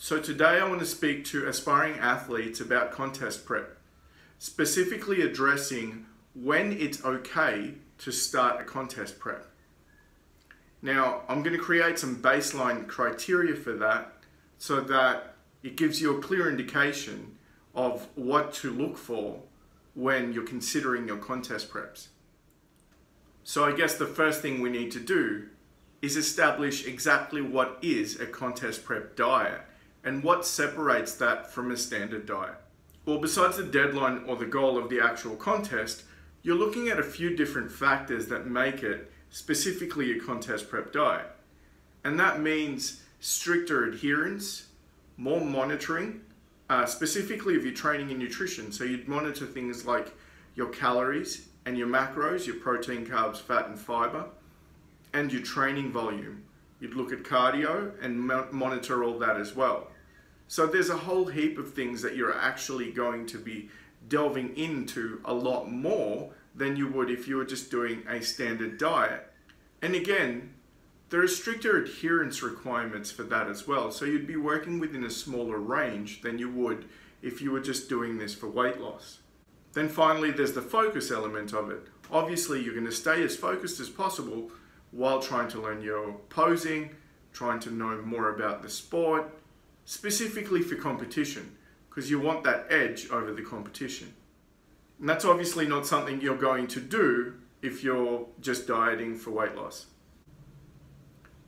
So today I want to speak to aspiring athletes about contest prep, specifically addressing when it's okay to start a contest prep. Now, I'm going to create some baseline criteria for that so that it gives you a clear indication of what to look for when you're considering your contest preps. So I guess the first thing we need to do is establish exactly what is a contest prep diet and what separates that from a standard diet. Well, besides the deadline or the goal of the actual contest, you're looking at a few different factors that make it specifically a contest prep diet. And that means stricter adherence, more monitoring, specifically of your training and nutrition. So you'd monitor things like your calories and your macros, your protein, carbs, fat, and fiber, and your training volume. You'd look at cardio and monitor all that as well. So there's a whole heap of things that you're actually going to be delving into a lot more than you would if you were just doing a standard diet. And again, there are stricter adherence requirements for that as well. So you'd be working within a smaller range than you would if you were just doing this for weight loss. Then finally, there's the focus element of it. Obviously, you're going to stay as focused as possible while trying to learn your posing, trying to know more about the sport, specifically for competition, because you want that edge over the competition. And that's obviously not something you're going to do if you're just dieting for weight loss.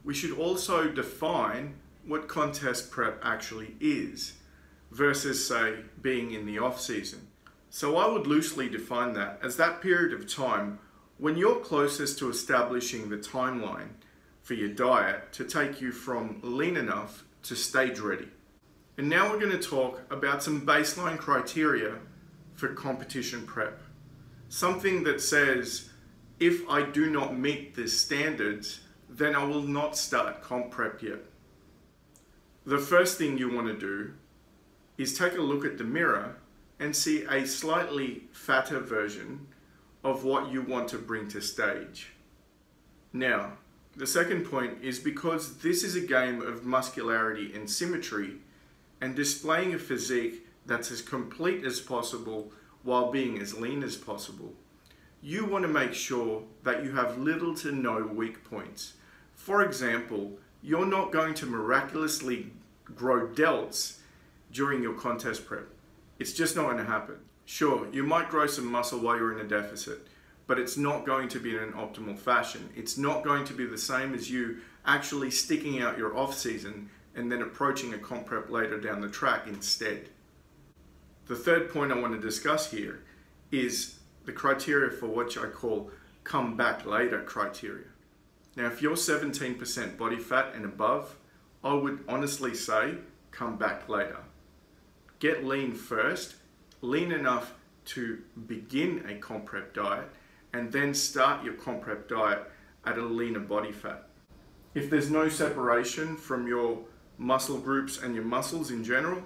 We should also define what contest prep actually is versus, say, being in the off season. So I would loosely define that as that period of time when you're closest to establishing the timeline for your diet to take you from lean enough to stage ready. And now we're going to talk about some baseline criteria for competition prep. Something that says, if I do not meet the standards, then I will not start comp prep yet. The first thing you want to do is take a look at the mirror and see a slightly fatter version of what you want to bring to stage. Now, the second point is because this is a game of muscularity and symmetry and displaying a physique that's as complete as possible while being as lean as possible, you want to make sure that you have little to no weak points. For example, you're not going to miraculously grow delts during your contest prep. It's just not going to happen. Sure, you might grow some muscle while you're in a deficit, but it's not going to be in an optimal fashion. It's not going to be the same as you actually sticking out your off season and then approaching a comp prep later down the track instead. The third point I want to discuss here is the criteria for what I call come back later criteria. Now, if you're 17% body fat and above, I would honestly say come back later. Get lean first, lean enough to begin a comp prep diet, and then start your comp prep diet at a leaner body fat. If there's no separation from your muscle groups and your muscles in general,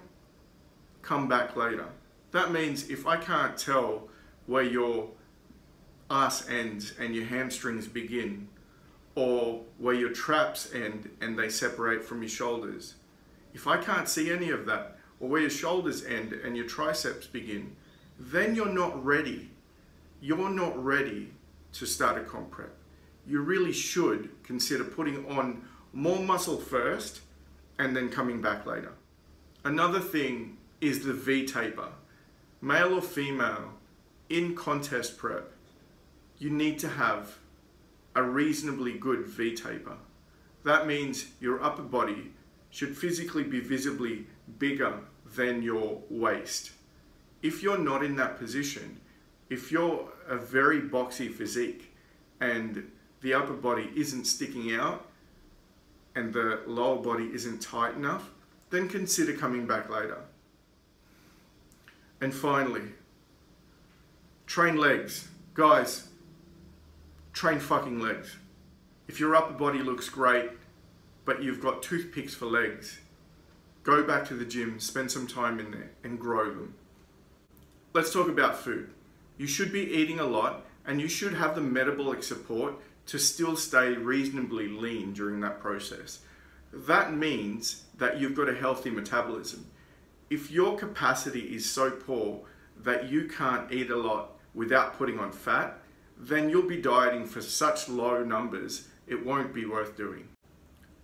come back later. That means if I can't tell where your ass ends and your hamstrings begin, or where your traps end and they separate from your shoulders, if I can't see any of that, or where your shoulders end and your triceps begin, then you're not ready. You're not ready to start a comp prep. You really should consider putting on more muscle first and then coming back later. Another thing is the V taper. Male or female, in contest prep, you need to have a reasonably good V taper. That means your upper body should physically be visibly bigger than your waist. If you're not in that position, if you're a very boxy physique and the upper body isn't sticking out and the lower body isn't tight enough, then consider coming back later. And finally, train legs. Guys, train fucking legs. If your upper body looks great, but you've got toothpicks for legs, go back to the gym, spend some time in there and grow them. Let's talk about food. You should be eating a lot and you should have the metabolic support to still stay reasonably lean during that process. That means that you've got a healthy metabolism. If your capacity is so poor that you can't eat a lot without putting on fat, then you'll be dieting for such low numbers, it won't be worth doing.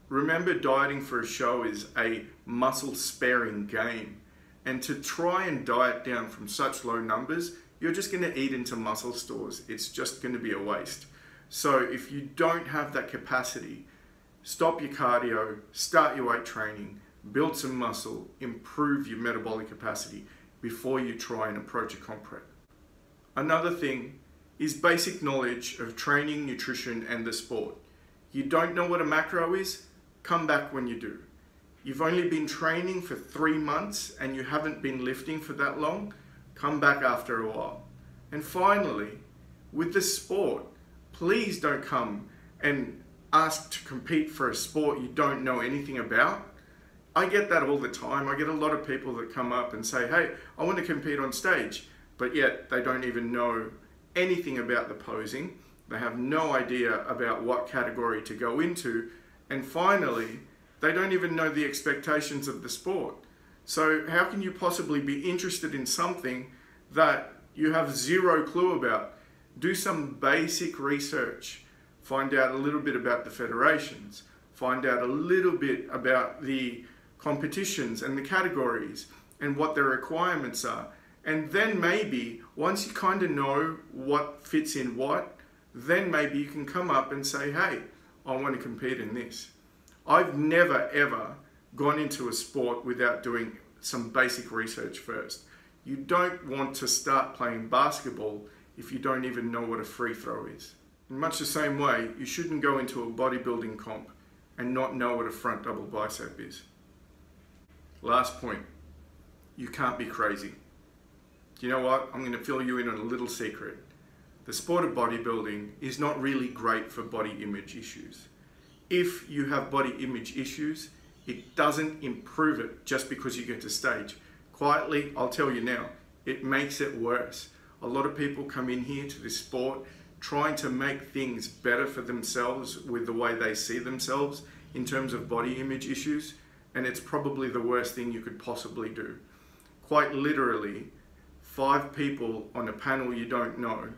Remember, dieting for a show is a muscle sparing game. And to try and diet down from such low numbers, you're just going to eat into muscle stores. It's just going to be a waste. So if you don't have that capacity, stop your cardio, start your weight training, build some muscle, improve your metabolic capacity before you try and approach a comp prep. Another thing is basic knowledge of training, nutrition, and the sport. You don't know what a macro is? Come back when you do. You've only been training for 3 months and you haven't been lifting for that long? Come back after a while. And finally, with the sport, please don't come and ask to compete for a sport you don't know anything about. I get that all the time. I get a lot of people that come up and say, hey, I want to compete on stage, but yet they don't even know anything about the posing. They have no idea about what category to go into. And finally, they don't even know the expectations of the sport. So how can you possibly be interested in something that you have zero clue about? Do some basic research. Find out a little bit about the federations. Find out a little bit about the competitions and the categories and what their requirements are. And then maybe, once you kind of know what fits in what, then maybe you can come up and say, hey, I want to compete in this. I've never ever gone into a sport without doing some basic research first. You don't want to start playing basketball if you don't even know what a free throw is. In much the same way, you shouldn't go into a bodybuilding comp and not know what a front double bicep is. Last point, you can't be crazy. Do you know what? I'm going to fill you in on a little secret. The sport of bodybuilding is not really great for body image issues. If you have body image issues, it doesn't improve it just because you get to stage. Quietly, I'll tell you now, it makes it worse. A lot of people come in here to this sport trying to make things better for themselves with the way they see themselves in terms of body image issues, and it's probably the worst thing you could possibly do. Quite literally, 5 people on a panel you don't know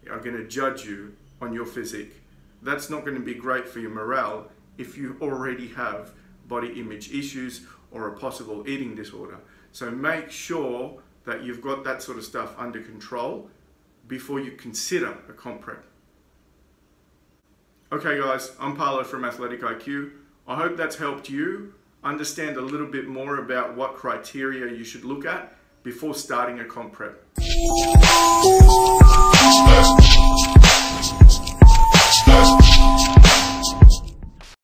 are going to judge you on your physique. That's not going to be great for your morale if you already have body image issues or a possible eating disorder. So make sure that you've got that sort of stuff under control before you consider a comp prep. Okay guys, I'm Paolo from Athletic IQ. I hope that's helped you understand a little bit more about what criteria you should look at before starting a comp prep.